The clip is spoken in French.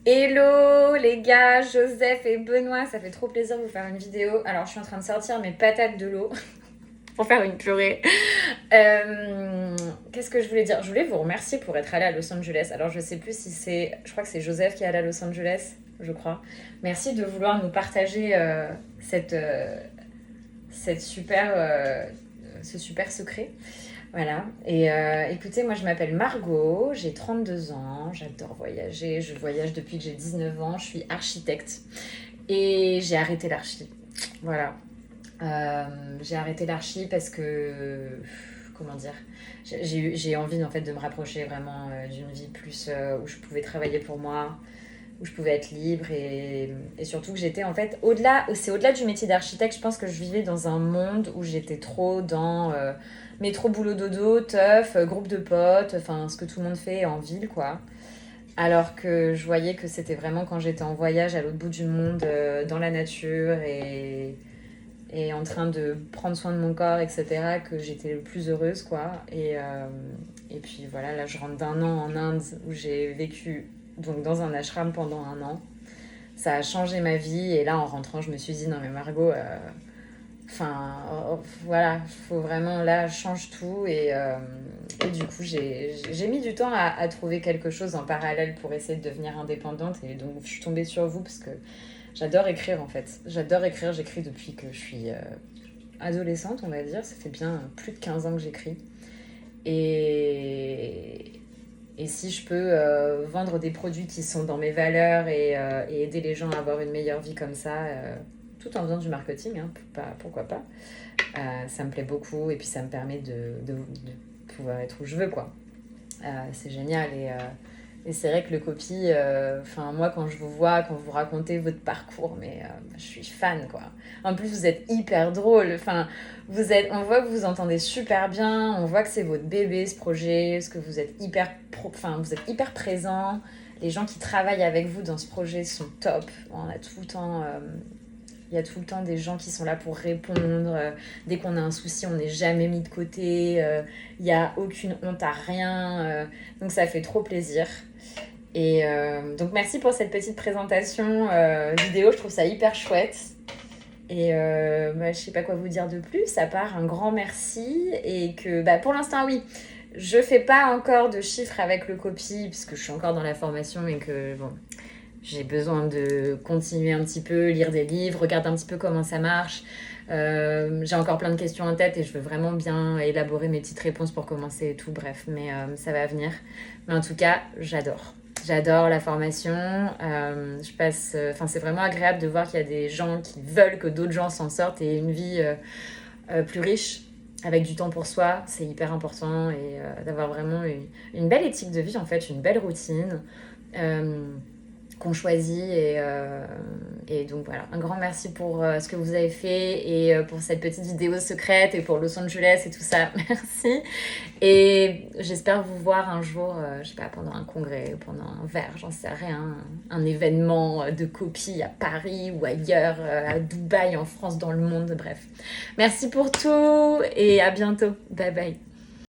Hello les gars, Joseph et Benoît, ça fait trop plaisir de vous faire une vidéo. Alors je suis en train de sortir mes patates de l'eau pour faire une purée. Qu'est-ce que je voulais dire? Je voulais vous remercier pour être allé à Los Angeles. Alors je sais plus si c'est... Je crois que c'est Joseph qui est allé à Los Angeles, je crois. Merci de vouloir nous partager cette super, ce super secret. Voilà. Et écoutez, moi je m'appelle Margot, j'ai 32 ans, j'adore voyager, je voyage depuis que j'ai 19 ans, je suis architecte et j'ai arrêté l'archi. Voilà. J'ai arrêté l'archi parce que, comment dire, j'ai envie en fait de me rapprocher vraiment d'une vie plus où je pouvais travailler pour moi, où je pouvais être libre et surtout que j'étais en fait c'est au-delà du métier d'architecte. Je pense que je vivais dans un monde où j'étais trop dans métro boulot dodo, teuf, groupe de potes, enfin ce que tout le monde fait en ville quoi. Alors que je voyais que c'était vraiment quand j'étais en voyage à l'autre bout du monde, dans la nature et en train de prendre soin de mon corps, etc., que j'étais le plus heureuse, quoi. Et puis voilà, là, je rentre d'un an en Inde où j'ai vécu donc dans un ashram pendant un an. Ça a changé ma vie et là, en rentrant, je me suis dit, non mais Margot, enfin, voilà, faut vraiment, là, change tout. Et du coup, j'ai mis du temps à trouver quelque chose en parallèle pour essayer de devenir indépendante. Et donc, je suis tombée sur vous parce que j'adore écrire en fait. J'adore écrire, j'écris depuis que je suis adolescente, on va dire. Ça fait bien plus de 15 ans que j'écris. Et, et si je peux vendre des produits qui sont dans mes valeurs et aider les gens à avoir une meilleure vie comme ça, tout en faisant du marketing, hein, pourquoi pas, ça me plaît beaucoup et puis ça me permet de pouvoir être où je veux, quoi. C'est génial et c'est vrai que le copy, enfin moi quand je vous vois, quand vous racontez votre parcours, mais je suis fan quoi. En plus vous êtes hyper drôle, enfin on voit que vous entendez super bien, on voit que c'est votre bébé ce projet, parce que vous êtes enfin vous êtes hyper présent. Les gens qui travaillent avec vous dans ce projet sont top. On a tout le temps il y a tout le temps des gens qui sont là pour répondre. Dès qu'on a un souci, on n'est jamais mis de côté. Il n'y a aucune honte à rien. Donc ça fait trop plaisir. Et donc merci pour cette petite présentation vidéo. Je trouve ça hyper chouette. Et je sais pas quoi vous dire de plus, à part un grand merci. Et que pour l'instant, oui, je fais pas encore de chiffres avec le copy, puisque je suis encore dans la formation et que bon, j'ai besoin de continuer un petit peu, lire des livres, regarder un petit peu comment ça marche. J'ai encore plein de questions en tête et je veux vraiment bien élaborer mes petites réponses pour commencer et tout. Bref, mais ça va venir. Mais en tout cas, j'adore. J'adore la formation. C'est vraiment agréable de voir qu'il y a des gens qui veulent que d'autres gens s'en sortent et aient une vie plus riche avec du temps pour soi. C'est hyper important et d'avoir vraiment une belle éthique de vie, en fait, une belle routine. Qu'on choisit et donc voilà, un grand merci pour ce que vous avez fait et pour cette petite vidéo secrète et pour Los Angeles et tout ça. Merci et j'espère vous voir un jour, je sais pas, pendant un congrès, pendant un verre, j'en sais rien, un événement de copie à Paris ou ailleurs, à Dubaï, en France, dans le monde, bref. Merci pour tout et à bientôt, bye bye.